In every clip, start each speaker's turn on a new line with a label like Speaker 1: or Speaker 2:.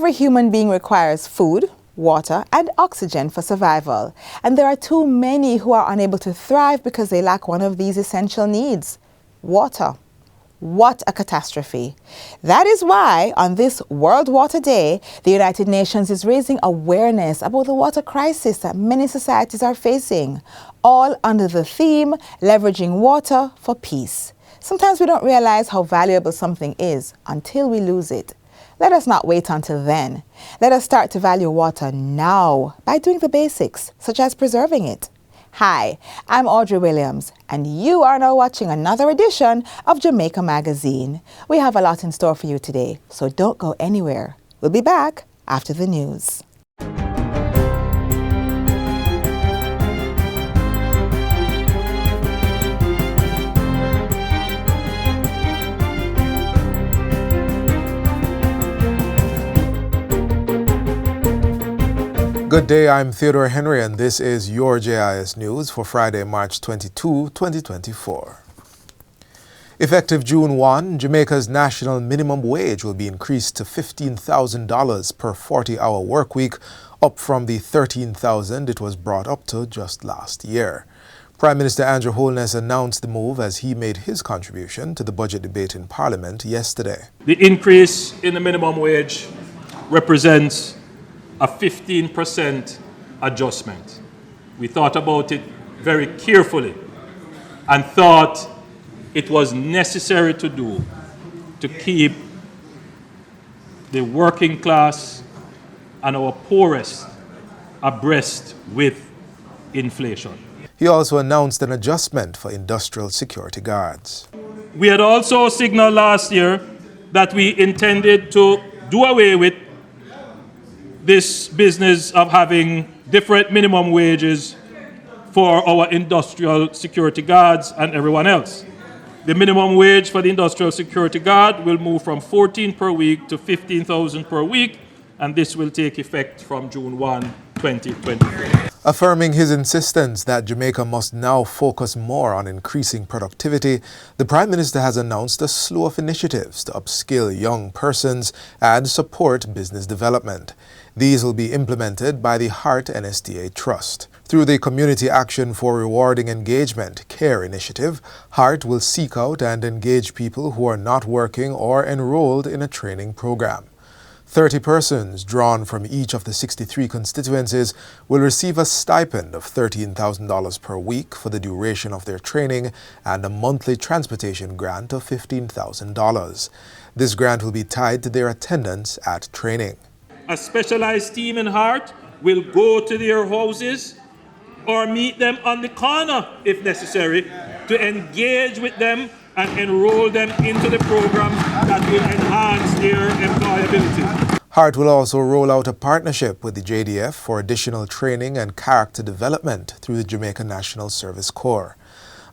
Speaker 1: Every human being requires food, water, and oxygen for survival. And there are too many who are unable to thrive because they lack one of these essential needs: water. What a catastrophe. That is why on this World Water Day, the United Nations is raising awareness about the water crisis that many societies are facing, all under the theme, leveraging water for peace. Sometimes we don't realize how valuable something is until we lose it. Let us not wait until then. Let us start to value water now by doing the basics, such as preserving it. Hi, I'm Audrey Williams, and you are now watching another edition of Jamaica Magazine. We have a lot in store for you today, so don't go anywhere. We'll be back after the news.
Speaker 2: Good day, I'm Theodore Henry, and this is your JIS News for Friday, March 22, 2024. Effective June 1, Jamaica's national minimum wage will be increased to $15,000 per 40-hour work week, up from the $13,000 it was brought up to just last year. Prime Minister Andrew Holness announced the move as he made his contribution to the budget debate in Parliament yesterday.
Speaker 3: The increase in the minimum wage represents a 15% adjustment. We thought about it very carefully and thought it was necessary to do to keep the working class and our poorest abreast with inflation.
Speaker 2: He also announced an adjustment for industrial security guards.
Speaker 3: We had also signaled last year that we intended to do away with this business of having different minimum wages for our industrial security guards and everyone else. The minimum wage for the industrial security guard will move from $14 per week to $15,000 per week, and this will take effect from June 1, 2024.
Speaker 2: Affirming his insistence that Jamaica must now focus more on increasing productivity, the Prime Minister has announced a slew of initiatives to upskill young persons and support business development. These will be implemented by the Heart NSTA Trust. Through the Community Action for Rewarding Engagement CARE initiative, Heart will seek out and engage people who are not working or enrolled in a training program. 30 persons drawn from each of the 63 constituencies will receive a stipend of $13,000 per week for the duration of their training and a monthly transportation grant of $15,000. This grant will be tied to their attendance at training.
Speaker 3: A specialized team in Heart will go to their houses or meet them on the corner if necessary to engage with them and enroll them into the program that will enhance their employability.
Speaker 2: Heart will also roll out a partnership with the JDF for additional training and character development through the Jamaica National Service Corps.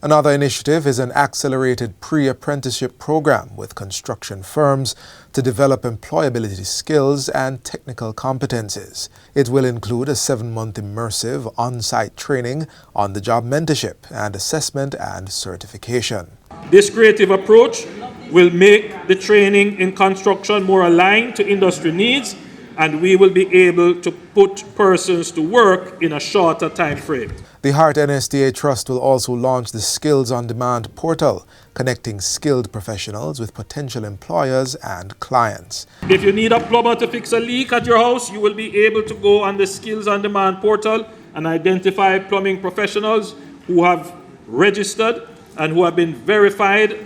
Speaker 2: Another initiative is an accelerated pre-apprenticeship program with construction firms to develop employability skills and technical competencies. It will include a 7-month immersive on-site training, on-the-job mentorship, and assessment and certification.
Speaker 3: This creative approach will make the training in construction more aligned to industry needs, and we will be able to put persons to work in a shorter time frame.
Speaker 2: The Heart NSTA Trust will also launch the Skills on Demand portal, connecting skilled professionals with potential employers and clients.
Speaker 3: If you need a plumber to fix a leak at your house, you will be able to go on the Skills on Demand portal and identify plumbing professionals who have registered and who have been verified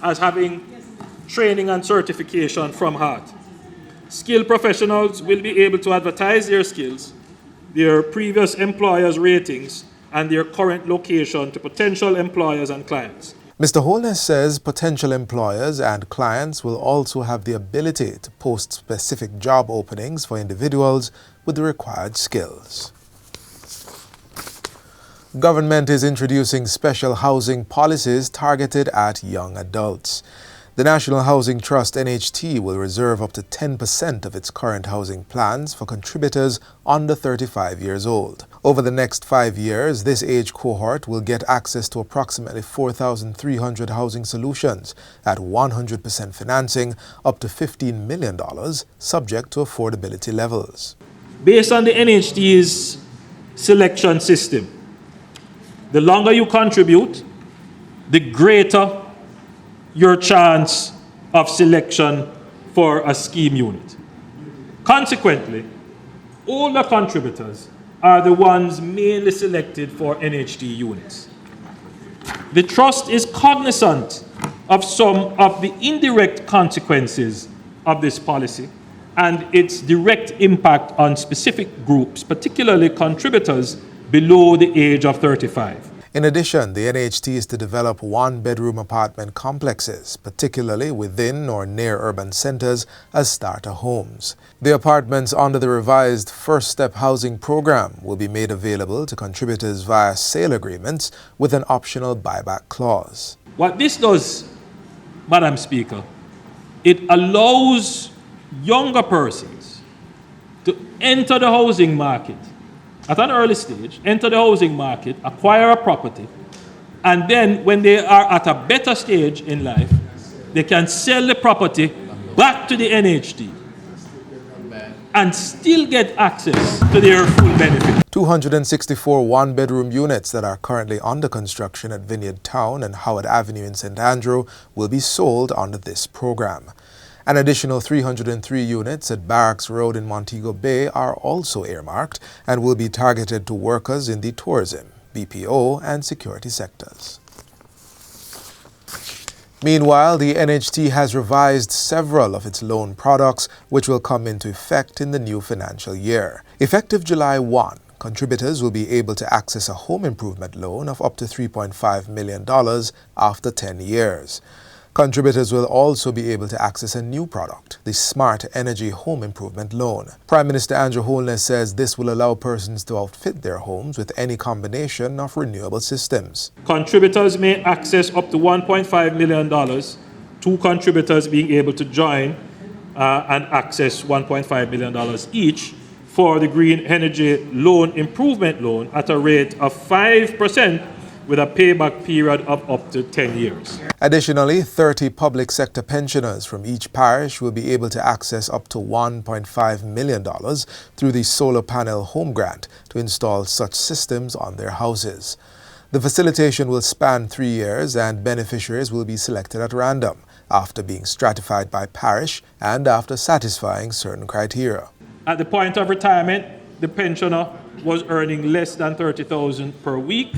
Speaker 3: as having training and certification from Heart. Skilled professionals will be able to advertise their skills, their previous employers' ratings, and their current location to potential employers and clients.
Speaker 2: Mr. Holness says potential employers and clients will also have the ability to post specific job openings for individuals with the required skills. Government is introducing special housing policies targeted at young adults. The National Housing Trust NHT will reserve up to 10% of its current housing plans for contributors under 35 years old. Over the next 5 years, this age cohort will get access to approximately 4,300 housing solutions at 100% financing up to $15 million, subject to affordability levels.
Speaker 3: Based on the NHT's selection system, the longer you contribute, the greater your chance of selection for a scheme unit. Consequently, older contributors are the ones mainly selected for NHT units. The Trust is cognizant of some of the indirect consequences of this policy and its direct impact on specific groups, particularly contributors below the age of 35.
Speaker 2: In addition, the NHT is to develop one-bedroom apartment complexes, particularly within or near urban centers, as starter homes. The apartments under the revised First Step Housing Program will be made available to contributors via sale agreements with an optional buyback clause.
Speaker 3: What this does, Madam Speaker, it allows younger persons to enter the housing market at an early stage, enter the housing market, acquire a property, and then when they are at a better stage in life, they can sell the property back to the NHT and still get access to their full benefit.
Speaker 2: 264 one-bedroom units that are currently under construction at Vineyard Town and Howard Avenue in St. Andrew will be sold under this program. An additional 303 units at Barracks Road in Montego Bay are also earmarked and will be targeted to workers in the tourism, BPO, and security sectors. Meanwhile, the NHT has revised several of its loan products, which will come into effect in the new financial year. Effective July 1, contributors will be able to access a home improvement loan of up to $3.5 million after 10 years. Contributors will also be able to access a new product, the Smart Energy Home Improvement Loan. Prime Minister Andrew Holness says this will allow persons to outfit their homes with any combination of renewable systems.
Speaker 3: Contributors may access up to $1.5 million, two contributors being able to join and access $1.5 million each for the Green Energy Loan Improvement Loan at a rate of 5% with a payback period of up to 10 years.
Speaker 2: Additionally, 30 public sector pensioners from each parish will be able to access up to $1.5 million through the Solar Panel Home Grant to install such systems on their houses. The facilitation will span 3 years and beneficiaries will be selected at random after being stratified by parish and after satisfying certain criteria.
Speaker 3: At the point of retirement, the pensioner was earning less than $30,000 per week.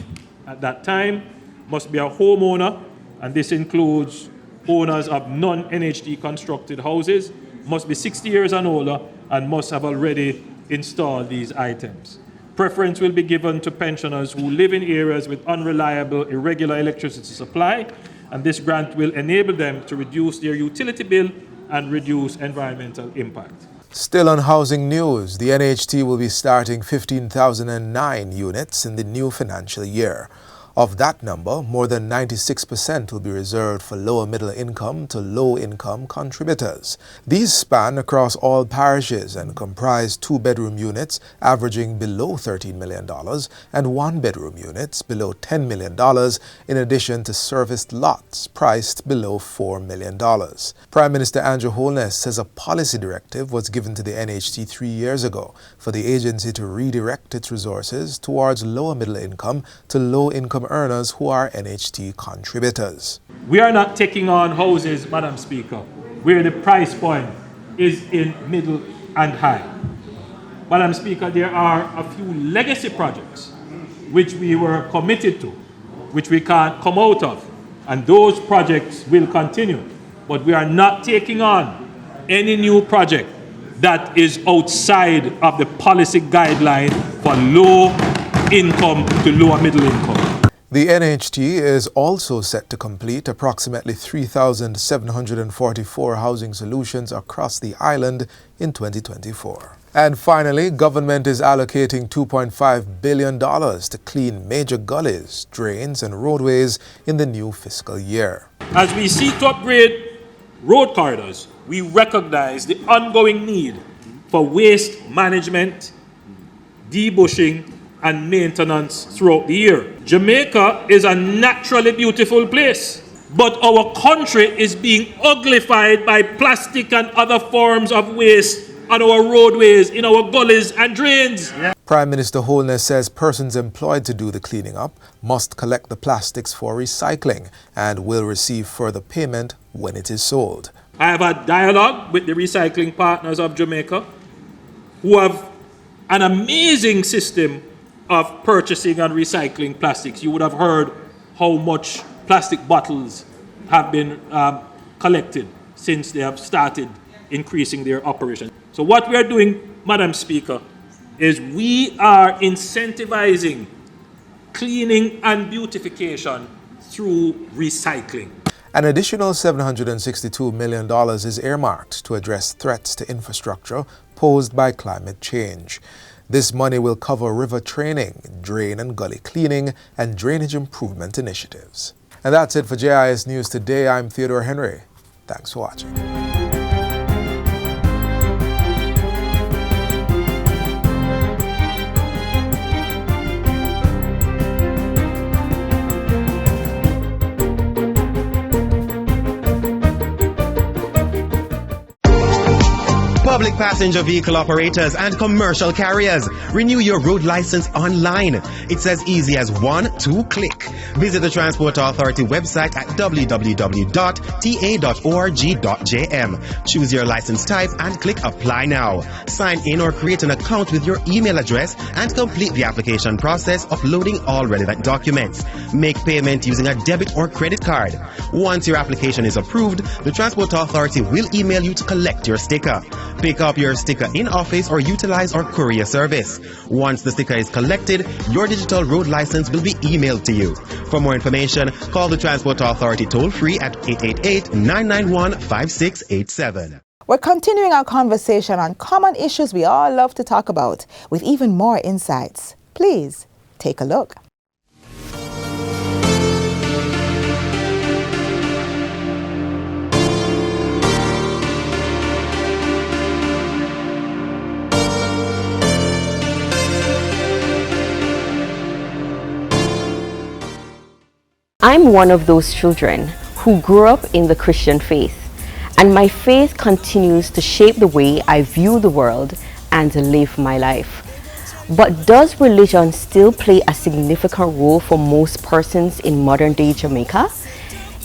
Speaker 3: At that time, must be a homeowner, and this includes owners of non-NHT constructed houses, must be 60 years and older, and must have already installed these items. Preference will be given to pensioners who live in areas with unreliable, irregular electricity supply, and this grant will enable them to reduce their utility bill and reduce environmental impact.
Speaker 2: Still on housing news, the NHT will be starting 15,009 units in the new financial year. Of that number, more than 96% will be reserved for lower middle income to low income contributors. These span across all parishes and comprise 2-bedroom units averaging below $13 million and 1-bedroom units below $10 million, in addition to serviced lots priced below $4 million. Prime Minister Andrew Holness says a policy directive was given to the NHT 3 years ago for the agency to redirect its resources towards lower middle income to low income earners who are NHT contributors.
Speaker 3: We are not taking on houses, Madam Speaker, where the price point is in middle and high. Madam Speaker, there are a few legacy projects which we were committed to, which we can't come out of, and those projects will continue. But we are not taking on any new project that is outside of the policy guideline for low income to lower middle income.
Speaker 2: The NHT is also set to complete approximately 3,744 housing solutions across the island in 2024. And finally, government is allocating $2.5 billion to clean major gullies, drains, and roadways in the new fiscal year.
Speaker 3: As we seek to upgrade road corridors, we recognize the ongoing need for waste management, debushing, and maintenance throughout the year. Jamaica is a naturally beautiful place, but our country is being uglified by plastic and other forms of waste on our roadways, in our gullies and drains.
Speaker 2: Prime Minister Holness says persons employed to do the cleaning up must collect the plastics for recycling and will receive further payment when it is sold.
Speaker 3: I have a dialogue with the recycling partners of Jamaica who have an amazing system of purchasing and recycling plastics. You would have heard how much plastic bottles have been collected since they have started increasing their operation. So what we are doing, Madam Speaker, is we are incentivizing cleaning and beautification through recycling.
Speaker 2: An additional $762 million is earmarked to address threats to infrastructure posed by climate change. This money will cover river training, drain and gully cleaning, and drainage improvement initiatives. And that's it for JIS News Today. I'm Theodore Henry. Thanks for watching.
Speaker 4: Public passenger vehicle operators and commercial carriers. Renew your road license online. It's as easy as 1-2 click. Visit the Transport Authority website at www.ta.org.jm. Choose your license type and click Apply Now. Sign in or create an account with your email address and complete the application process, uploading all relevant documents. Make payment using a debit or credit card. Once your application is approved, the Transport Authority will email you to collect your sticker. Pick up your sticker in office or utilize our courier service. Once the sticker is collected, your digital road license will be emailed to you. For more information, call the Transport Authority toll-free at 888-991-5687.
Speaker 1: We're continuing our conversation on common issues we all love to talk about, with even more insights. Please take a look.
Speaker 5: I'm one of those children who grew up in the Christian faith, and my faith continues to shape the way I view the world and live my life. But does religion still play a significant role for most persons in modern day Jamaica?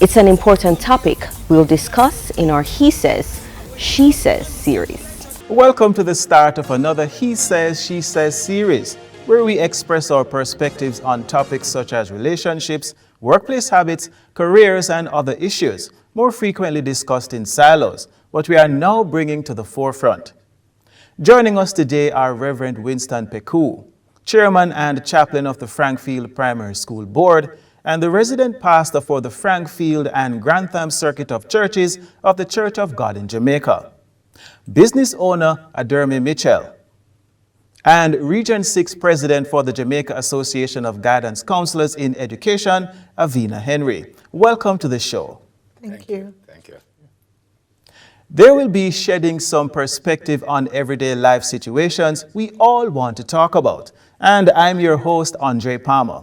Speaker 5: It's an important topic we'll discuss in our He Says, She Says series.
Speaker 6: Welcome to the start of another He Says, She Says series, where we express our perspectives on topics such as relationships, workplace habits, careers, and other issues, more frequently discussed in silos, but we are now bringing to the forefront. Joining us today are Reverend Winston Peku, Chairman and Chaplain of the Frankfield Primary School Board, and the resident pastor for the Frankfield and Grantham Circuit of Churches of the Church of God in Jamaica, business owner Adermi Mitchell, and Region 6 President for the Jamaica Association of Guidance Counselors in Education, Avina Henry. Welcome to the show.
Speaker 1: Thank you.
Speaker 7: Thank you.
Speaker 6: There will be shedding some perspective on everyday life situations we all want to talk about. And I'm your host, Andre Palmer.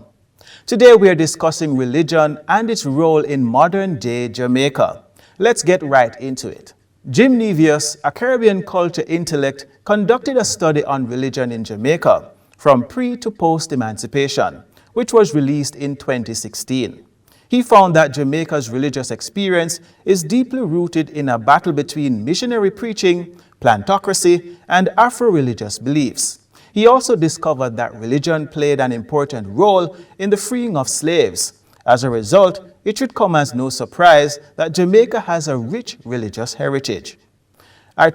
Speaker 6: Today we are discussing religion and its role in modern-day Jamaica. Let's get right into it. Jim Nevius, a Caribbean culture intellect, conducted a study on religion in Jamaica from pre to post-emancipation, which was released in 2016. He found that Jamaica's religious experience is deeply rooted in a battle between missionary preaching, plantocracy, and Afro-religious beliefs. He also discovered that religion played an important role in the freeing of slaves. As a result, it should come as no surprise that Jamaica has a rich religious heritage.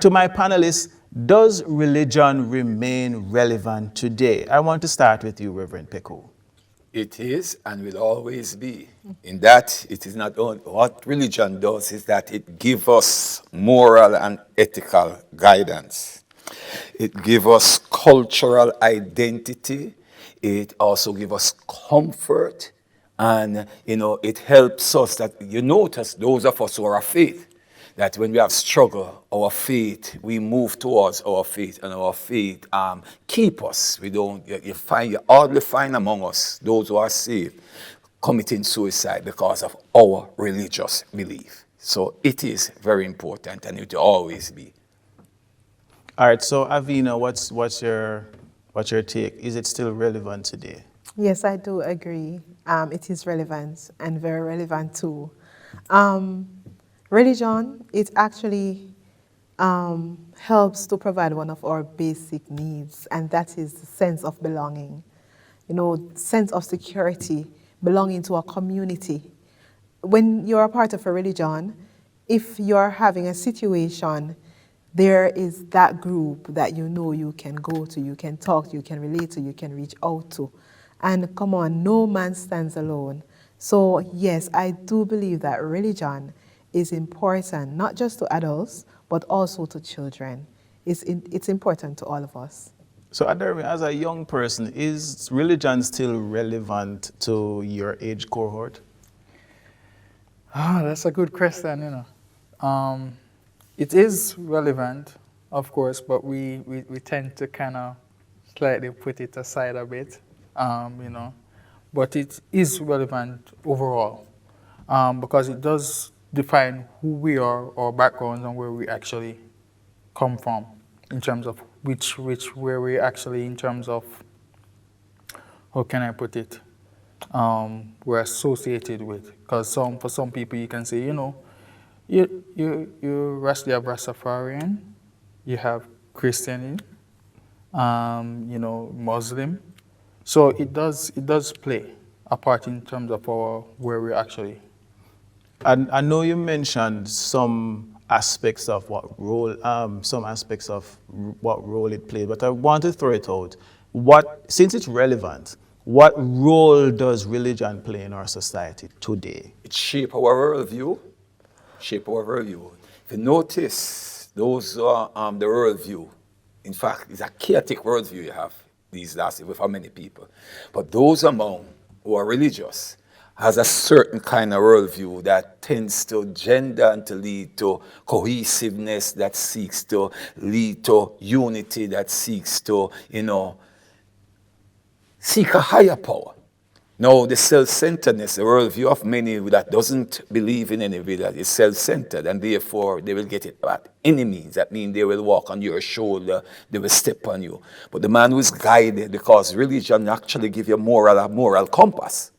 Speaker 6: To my panelists, does religion remain relevant today? I want to start with you, Reverend Peku.
Speaker 7: It is and will always be. In that, it is not only what religion does is that it gives us moral and ethical guidance. It gives us cultural identity. It also gives us comfort. And, it helps us that, you notice those of us who are of faith, that when we have struggle, our faith, we move towards our faith, and our faith keep us. We don't, you hardly find among us those who are saved committing suicide because of our religious belief. So it is very important, and it will always be.
Speaker 6: All right, so Avina, what's your take? Is it still relevant today?
Speaker 8: Yes, I do agree. It is relevant and very relevant too. Religion, it actually helps to provide one of our basic needs, and that is the sense of belonging. You know, sense of security, belonging to a community. When you're a part of a religion, if you're having a situation, there is that group that you know you can go to, you can talk to, you can relate to, you can reach out to. And come on, no man stands alone. So yes, I do believe that religion is important, not just to adults, but also to children. It's important to all of us.
Speaker 6: So Adarmi, as a young person, is religion still relevant to your age cohort?
Speaker 9: That's a good question, you know. It is relevant, of course, but we tend to kind of slightly put it aside a bit, you know. But it is relevant overall, because it does define who we are, our backgrounds, and where we actually come from, in terms of where we actually, in terms of, how can I put it, we're associated with. Because for some people you can say, you know, you have Rastafarian, you have Christian, you know, Muslim. So it does play a part in terms of where we're actually.
Speaker 6: And I know you mentioned some aspects of what role it played, but I want to throw it out. Since it's relevant, what role does religion play in our society today?
Speaker 7: It shapes our worldview. If you notice, those are the worldview. In fact, it's a chaotic worldview you have these days with how many people. But those among who are religious has a certain kind of worldview that tends to gender and to lead to cohesiveness, that seeks to lead to unity, that seeks to, you know, seek a higher power. Now, the self-centeredness, the worldview of many that doesn't believe in anybody that is self-centered, and therefore they will get it at any means. That means they will walk on your shoulder, they will step on you. But the man who is guided, because religion actually gives you a moral compass.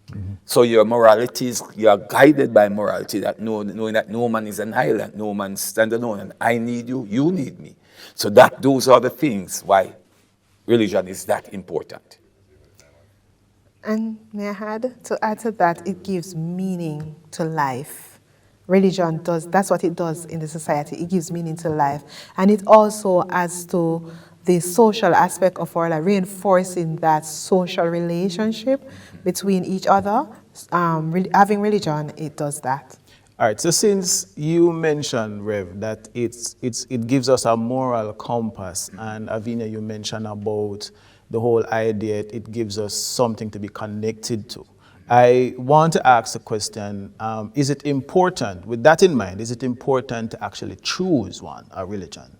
Speaker 7: Mm-hmm. So your morality you are guided by morality, that knowing that no man is an island, no man stands alone, and I need you, you need me. So those are the things why religion is that important.
Speaker 8: And may I add to that, it gives meaning to life. Religion that's what it does in the society. It gives meaning to life. And it also adds to the social aspect of our life, reinforcing that social relationship between each other. Having religion, it does that.
Speaker 6: All right, so since you mentioned, Rev, that it gives us a moral compass, and Avina, you mentioned about the whole idea, it gives us something to be connected to. I want to ask a question, is it important, with that in mind, is it important to actually choose a religion?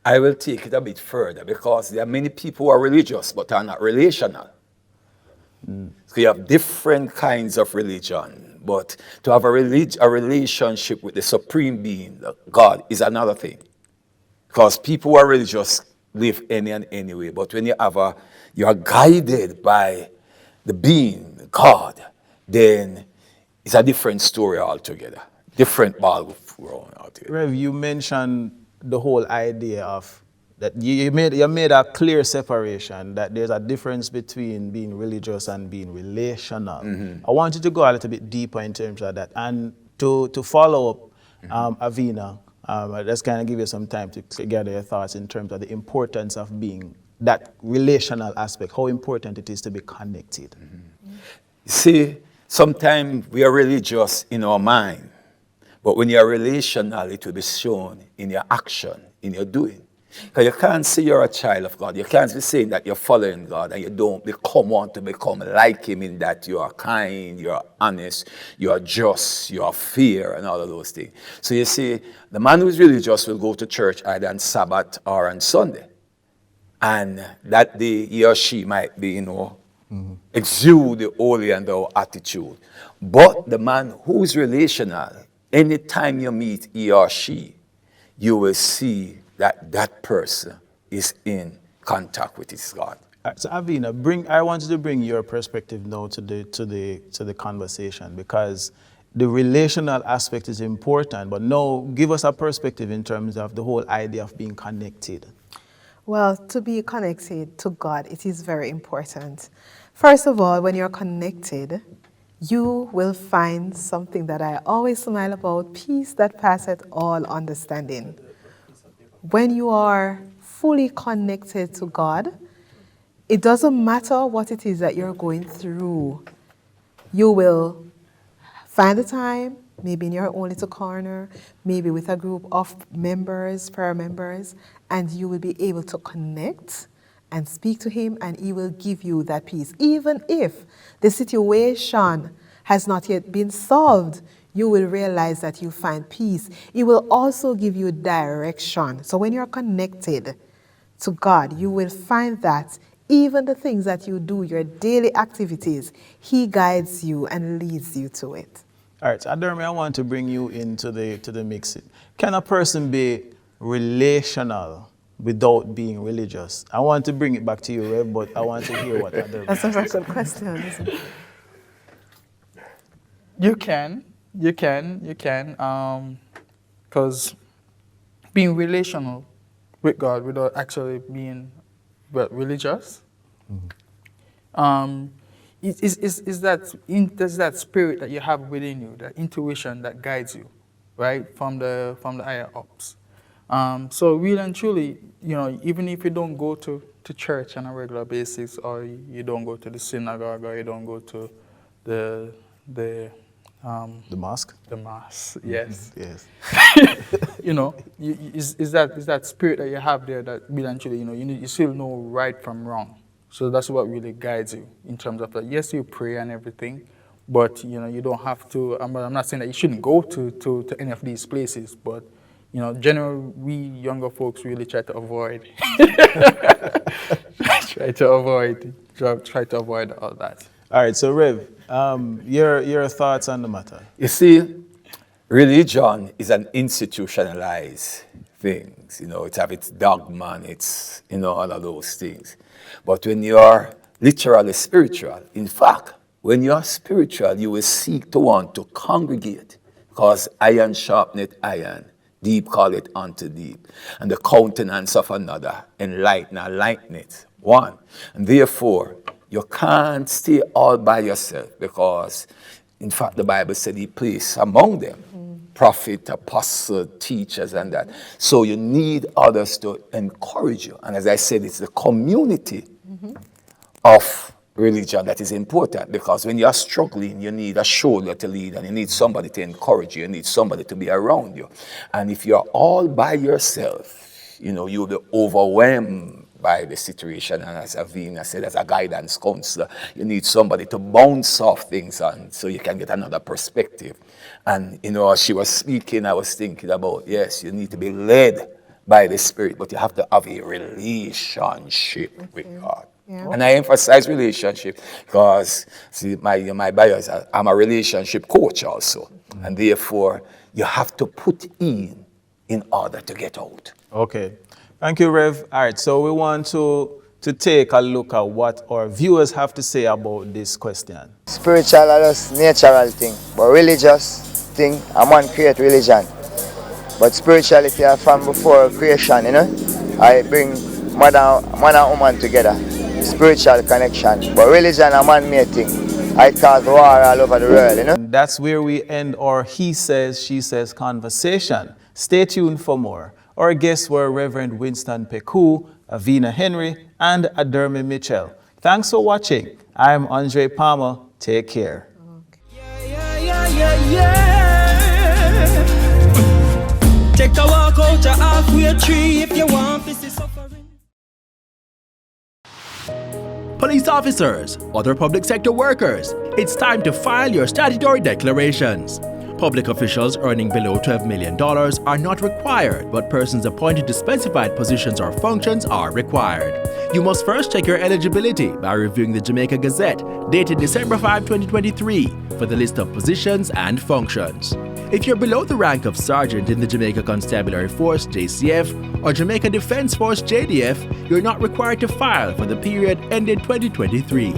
Speaker 7: I will take it a bit further, because there are many people who are religious but are not relational. So you have different kinds of religion, but to have a relationship with the Supreme Being, God, is another thing. Because people who are religious live any and any way, but when you are guided by the being, God, then it's a different story altogether, different ball altogether.
Speaker 6: Rev, you mentioned the whole idea of that you made a clear separation, that there's a difference between being religious and being relational. Mm-hmm. I want you to go a little bit deeper in terms of that, and to follow up, Avina. Just kind of give you some time to gather your thoughts in terms of the importance of being that relational aspect, how important it is to be connected.
Speaker 7: Mm-hmm. See, sometimes we are religious in our mind, but when you are relational, it will be shown in your action, in your doing. Because you can't say you're a child of God. You can't be saying that you're following God and you don't want to become like him in that you are kind, you're honest, you're just, you're fair, and all of those things. So you see, the man who is religious will go to church either on Sabbath or on Sunday. And that day he or she might be, exude the holy and thou attitude. But the man who is relational, anytime you meet he or she, you will see that that person is in contact with his God.
Speaker 6: So Avina, I wanted to bring your perspective now to the conversation, because the relational aspect is important, but now give us a perspective in terms of the whole idea of being connected.
Speaker 8: Well, to be connected to God, it is very important. First of all, when you're connected, you will find something that I always smile about, peace that passeth all understanding. When you are fully connected to God, it doesn't matter what it is that you're going through. You will find the time, maybe in your own little corner, maybe with a group of members, prayer members, and you will be able to connect and speak to him, and he will give you that peace. Even if the situation has not yet been solved, you will realize that you find peace. He will also give you direction. So when you're connected to God, you will find that even the things that you do, your daily activities, he guides you and leads you to it.
Speaker 6: All right, so Adermi, I want to bring you into the mix. Can a person be relational without being religious? I want to bring it back to you, Rev, but I want to hear what Adermi
Speaker 8: That's a very good question, isn't it?
Speaker 9: You can, because being relational with God without actually being religious, is that spirit that you have within you, that intuition that guides you, right, from the higher ups. So really and truly, even if you don't go to church on a regular basis, or you don't go to the synagogue, or you don't go to the
Speaker 6: mosque?
Speaker 9: The mosque, yes.
Speaker 6: Yes.
Speaker 9: Is that spirit that you have there that really and truly, you still know right from wrong. So that's what really guides you in terms of that. Yes, you pray and everything, but you don't have to. I'm not saying that you shouldn't go to any of these places, but generally we younger folks really try to avoid try to avoid all that.
Speaker 6: All right, so Rev, your thoughts on the matter?
Speaker 7: You see, religion is an institutionalized thing. It have its dogma and it's, all of those things. But when you are literally spiritual, in fact, when you are spiritual, you will seek to want to congregate, because iron sharpeneth iron, deep calleth unto deep, and the countenance of another enlighteneth one. And therefore, you can't stay all by yourself, because, in fact, the Bible said he placed among them prophet, apostle, teachers, and that. So you need others to encourage you. And as I said, it's the community of religion that is important, because when you're struggling, you need a shoulder to lead, and you need somebody to encourage you, you need somebody to be around you. And if you're all by yourself, you'll be overwhelmed by the situation. And as Avina said, as a guidance counselor, you need somebody to bounce off things on so you can get another perspective. And, as she was speaking, I was thinking about, yes, you need to be led by the Spirit, but you have to have a relationship with God.
Speaker 8: Yeah.
Speaker 7: And I emphasize relationship because, see, my bio is I'm a relationship coach also. And therefore, you have to put in order to get out.
Speaker 6: Okay. Thank you, Rev. All right, so we want to take a look at what our viewers have to say about this question.
Speaker 10: Spiritual is just natural thing, but religious thing, a man create religion. But spirituality are from before creation, I bring man and woman together, spiritual connection. But religion a man-made thing. I cause war all over the world,
Speaker 6: That's where we end our He Says, She Says conversation. Stay tuned for more. Our guests were Reverend Winston Peku, Avina Henry, and Adermi Mitchell. Thanks for watching. I'm Andre Palmer. Take care.
Speaker 11: Take a walk out a halfway tree if you want to see police officers, other public sector workers, it's time to file your statutory declarations. Public officials earning below $12 million are not required, but persons appointed to specified positions or functions are required. You must first check your eligibility by reviewing the Jamaica Gazette, dated December 5, 2023, for the list of positions and functions. If you're below the rank of Sergeant in the Jamaica Constabulary Force, JCF, or Jamaica Defence Force, JDF, you're not required to file for the period ended 2023.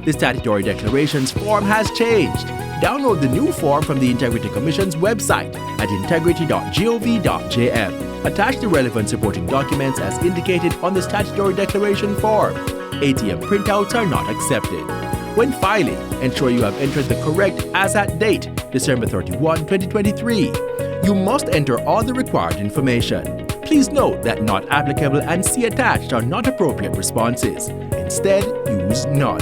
Speaker 11: The Statutory Declarations form has changed. Download the new form from the Integrity Commission's website at integrity.gov.jm. Attach the relevant supporting documents as indicated on the Statutory Declaration form. ATM printouts are not accepted. When filing, ensure you have entered the correct as at date, December 31, 2023. You must enter all the required information. Please note that not applicable and see attached are not appropriate responses. Instead, use none.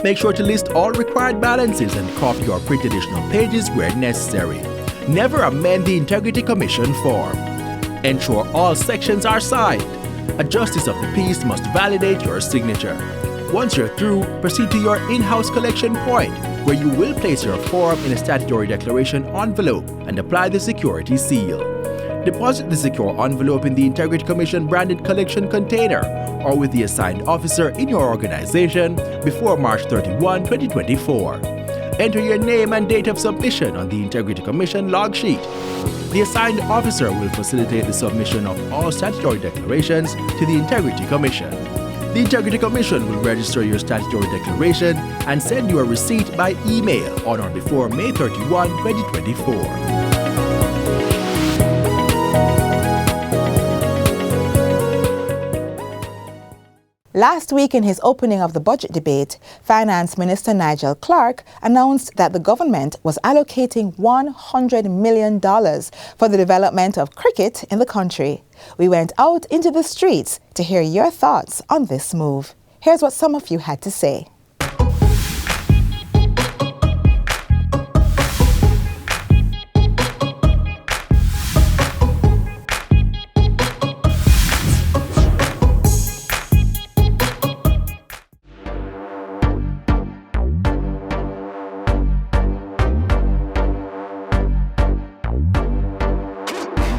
Speaker 11: Make sure to list all required balances and copy or print additional pages where necessary. Never amend the Integrity Commission form. Ensure all sections are signed. A Justice of the Peace must validate your signature. Once you're through, proceed to your in-house collection point, where you will place your form in a statutory declaration envelope and apply the security seal. Deposit the secure envelope in the Integrity Commission branded collection container or with the assigned officer in your organization before March 31, 2024. Enter your name and date of submission on the Integrity Commission log sheet. The assigned officer will facilitate the submission of all statutory declarations to the Integrity Commission. The Integrity Commission will register your statutory declaration and send you a receipt by email on or before May 31, 2024.
Speaker 1: Last week, in his opening of the budget debate, Finance Minister Nigel Clark announced that the government was allocating $100 million for the development of cricket in the country. We went out into the streets to hear your thoughts on this move. Here's what some of you had to say.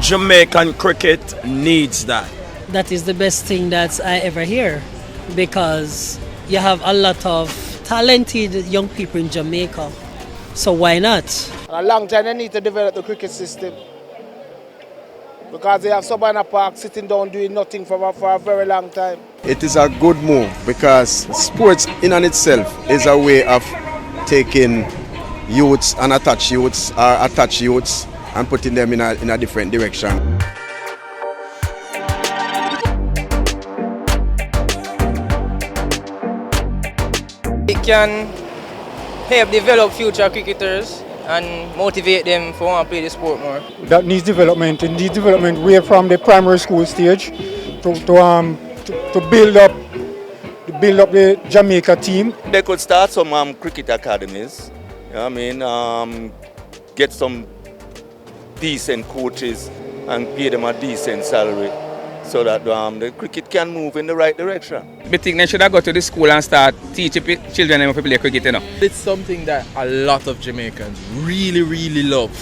Speaker 12: Jamaican cricket needs that.
Speaker 13: That is the best thing that I ever hear, because you have a lot of talented young people in Jamaica. So why not?
Speaker 14: A long time they need to develop the cricket system, because they have Sabana Park sitting down doing nothing for a very long time.
Speaker 15: It is a good move because sports in and itself is a way of taking youths and attached youths and putting them in a different direction.
Speaker 16: It can help develop future cricketers and motivate them to want to play the sport more.
Speaker 17: That needs development. It needs development way from the primary school stage to build up the Jamaica team.
Speaker 12: They could start some cricket academies. You know what I mean? Get some decent coaches and pay them a decent salary so that the cricket can move in the right direction.
Speaker 18: I think they should have go to the school and start teaching children how to play cricket. You know?
Speaker 19: It's something that a lot of Jamaicans really, really love.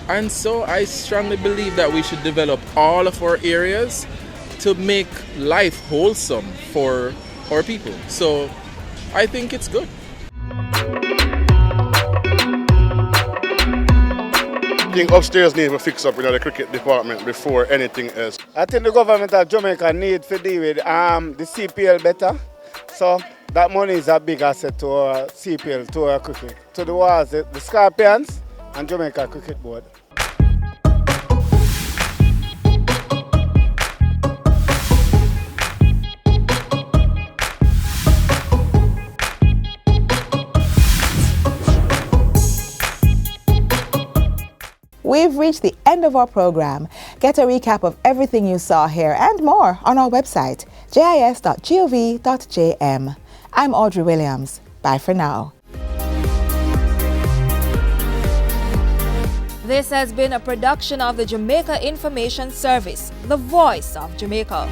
Speaker 19: And so I strongly believe that we should develop all of our areas to make life wholesome for our people. So I think it's good.
Speaker 20: I think upstairs needs to fix up in the cricket department before anything else.
Speaker 14: I think the government of Jamaica needs to deal with the CPL better. So that money is a big asset to our CPL, to our cricket. To the Wars, the Scorpions and Jamaica Cricket Board.
Speaker 1: We've reached the end of our program. Get a recap of everything you saw here and more on our website, jis.gov.jm. I'm Audrey Williams. Bye for now.
Speaker 21: This has been a production of the Jamaica Information Service, the voice of Jamaica.